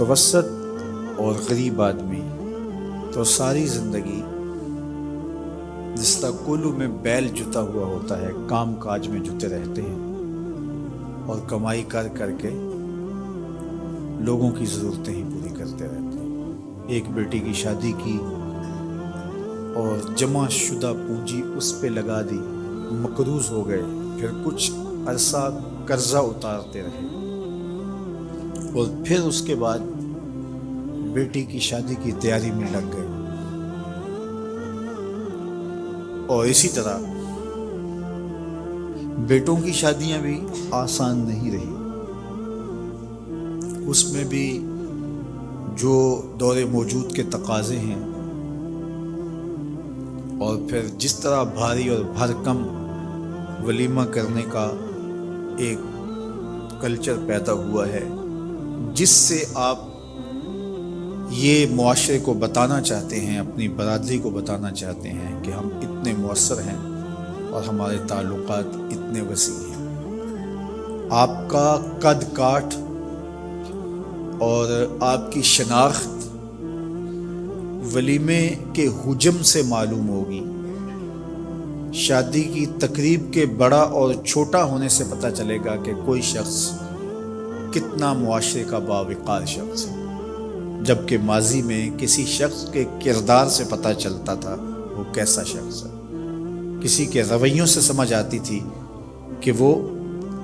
متوسط اور غریب آدمی تو ساری زندگی جس طرح کولو میں بیل جتا ہوا ہوتا ہے، کام کاج میں جتے رہتے ہیں اور کمائی کر کر کے لوگوں کی ضرورتیں ہی پوری کرتے رہتے ہیں۔ ایک بیٹی کی شادی کی اور جمع شدہ پونجی اس پہ لگا دی، مقروض ہو گئے، پھر کچھ عرصہ قرضہ اتارتے رہے اور پھر اس کے بعد بیٹی کی شادی کی تیاری میں لگ گئے۔ اور اسی طرح بیٹوں کی شادیاں بھی آسان نہیں رہی، اس میں بھی جو دور موجود کے تقاضے ہیں اور پھر جس طرح بھاری اور بھرکم ولیمہ کرنے کا ایک کلچر پیدا ہوا ہے، جس سے آپ یہ معاشرے کو بتانا چاہتے ہیں، اپنی برادری کو بتانا چاہتے ہیں کہ ہم اتنے مؤثر ہیں اور ہمارے تعلقات اتنے وسیع ہیں۔ آپ کا قد کاٹ اور آپ کی شناخت ولیمے کے حجم سے معلوم ہوگی، شادی کی تقریب کے بڑا اور چھوٹا ہونے سے پتہ چلے گا کہ کوئی شخص کتنا معاشرے کا باوقار شخص ہے، جبکہ ماضی میں کسی شخص کے کردار سے پتہ چلتا تھا وہ کیسا شخص ہے، کسی کے رویوں سے سمجھ آتی تھی کہ وہ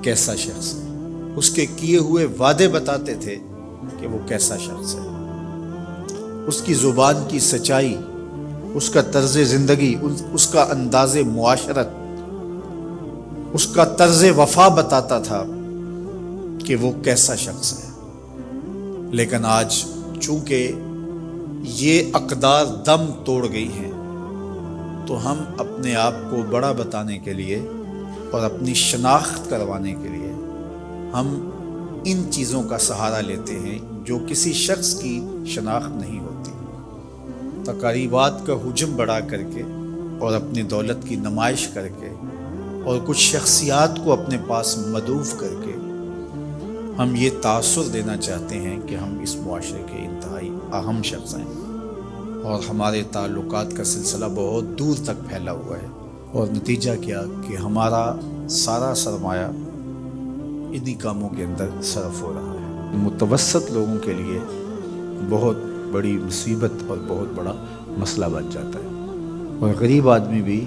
کیسا شخص ہے، اس کے کیے ہوئے وعدے بتاتے تھے کہ وہ کیسا شخص ہے، اس کی زبان کی سچائی، اس کا طرز زندگی، اس کا انداز معاشرت، اس کا طرز وفا بتاتا تھا کہ وہ کیسا شخص ہے۔ لیکن آج چونکہ یہ اقدار دم توڑ گئی ہیں، تو ہم اپنے آپ کو بڑا بتانے کے لیے اور اپنی شناخت کروانے کے لیے ہم ان چیزوں کا سہارا لیتے ہیں جو کسی شخص کی شناخت نہیں ہوتی۔ تقریبات کا حجم بڑھا کر کے اور اپنی دولت کی نمائش کر کے اور کچھ شخصیات کو اپنے پاس مدعوف کر کے ہم یہ تاثر دینا چاہتے ہیں کہ ہم اس معاشرے کے انتہائی اہم شخص ہیں اور ہمارے تعلقات کا سلسلہ بہت دور تک پھیلا ہوا ہے، اور نتیجہ کیا کہ ہمارا سارا سرمایہ انہی کاموں کے اندر صرف ہو رہا ہے۔ متوسط لوگوں کے لیے بہت بڑی مصیبت اور بہت بڑا مسئلہ بن جاتا ہے، اور غریب آدمی بھی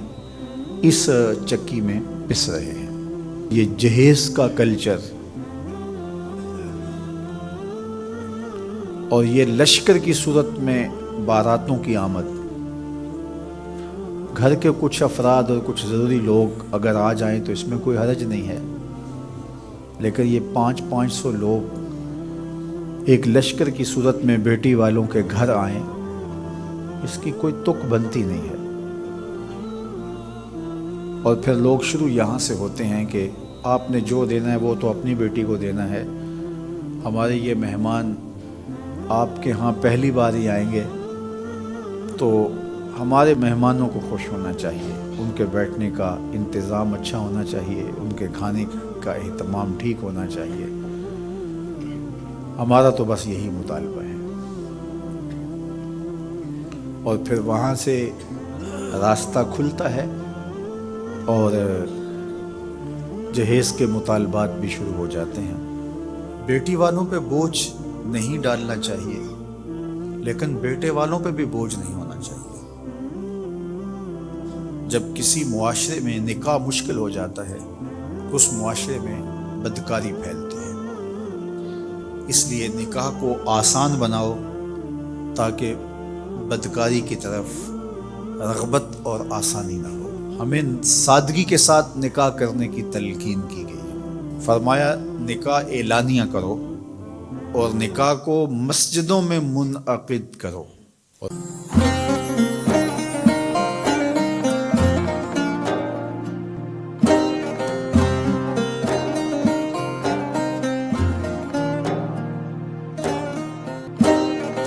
اس چکی میں پس رہے ہیں۔ یہ جہیز کا کلچر اور یہ لشکر کی صورت میں باراتوں کی آمد، گھر کے کچھ افراد اور کچھ ضروری لوگ اگر آ جائیں تو اس میں کوئی حرج نہیں ہے، لیکن یہ 500 لوگ ایک لشکر کی صورت میں بیٹی والوں کے گھر آئیں، اس کی کوئی تک بنتی نہیں ہے۔ اور پھر لوگ شروع یہاں سے ہوتے ہیں کہ آپ نے جو دینا ہے وہ تو اپنی بیٹی کو دینا ہے، ہمارے یہ مہمان آپ کے ہاں پہلی بار ہی آئیں گے تو ہمارے مہمانوں کو خوش ہونا چاہیے، ان کے بیٹھنے کا انتظام اچھا ہونا چاہیے، ان کے کھانے کا اہتمام ٹھیک ہونا چاہیے، ہمارا تو بس یہی مطالبہ ہے۔ اور پھر وہاں سے راستہ کھلتا ہے اور جہیز کے مطالبات بھی شروع ہو جاتے ہیں۔ بیٹی والوں پہ بوجھ نہیں ڈالنا چاہیے، لیکن بیٹے والوں پہ بھی بوجھ نہیں ہونا چاہیے۔ جب کسی معاشرے میں نکاح مشکل ہو جاتا ہے، اس معاشرے میں بدکاری پھیلتی ہے، اس لیے نکاح کو آسان بناؤ تاکہ بدکاری کی طرف رغبت اور آسانی نہ ہو۔ ہمیں سادگی کے ساتھ نکاح کرنے کی تلقین کی گئی، فرمایا نکاح اعلانیہ کرو اور نکاح کو مسجدوں میں منعقد کرو۔